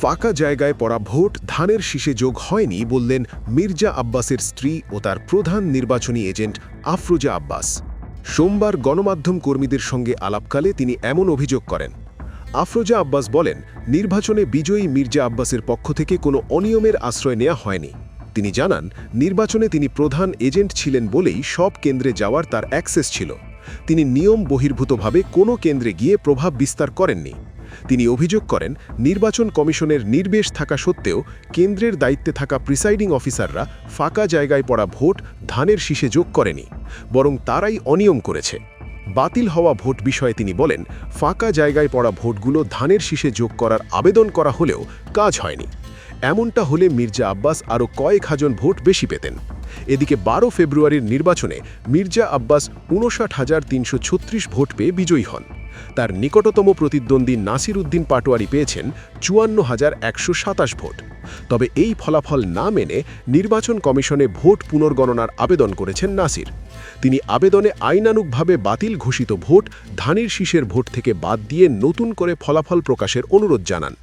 ফাঁকা জায়গায় পড়া ভোট ধানের শীষে যোগ হয়নি বললেন মির্জা আব্বাসের স্ত্রী ও তার প্রধান নির্বাচনী এজেন্ট আফরোজা আব্বাস। সোমবার গণমাধ্যম কর্মীদের সঙ্গে আলাপকালে তিনি এমন অভিযোগ করেন। আফরোজা আব্বাস বলেন, নির্বাচনে বিজয়ী মির্জা আব্বাসের পক্ষ থেকে কোনো অনিয়মের আশ্রয় নেওয়া হয়নি। তিনি জানান, নির্বাচনে তিনি প্রধান এজেন্ট ছিলেন বলেই সব কেন্দ্রে যাওয়ার তার অ্যাক্সেস ছিল। তিনি নিয়ম বহির্ভূতভাবে কোনো কেন্দ্রে গিয়ে প্রভাব বিস্তার করেননি। তিনি অভিযোগ করেন, নির্বাচন কমিশনের নির্দেশ থাকা সত্ত্বেও কেন্দ্রের দায়িত্বে থাকা প্রিসাইডিং অফিসাররা ফাঁকা জায়গায় পড়া ভোট ধানের শীষে যোগ করেনি, বরং তারাই অনিয়ম করেছে। বাতিল হওয়া ভোট বিষয়ে তিনি বলেন, ফাঁকা জায়গায় পড়া ভোটগুলো ধানের শীষে যোগ করার আবেদন করা হলেও কাজ হয়নি। এমনটা হলে মির্জা আব্বাস আরও কয়েক হাজার ভোট বেশি পেতেন। এদিকে ১২ ফেব্রুয়ারির নির্বাচনে মির্জা আব্বাস ৫৯,৩৩৬ ভোট পেয়ে বিজয়ী হন। তার নিকটতম প্রতিদ্বন্দ্বী নাসির উদ্দিন পাটোয়ারি পেয়েছেন ৫৪,১২৭ ভোট। তবে এই ফলাফল না মেনে নির্বাচন কমিশনে ভোট পুনর্গণনার আবেদন করেছেন নাসির। তিনি আবেদনে আইনানুগভাবে বাতিল ঘোষিত ভোট ধানের শীষের ভোট থেকে বাদ দিয়ে নতুন করে ফলাফল প্রকাশের অনুরোধ জানান।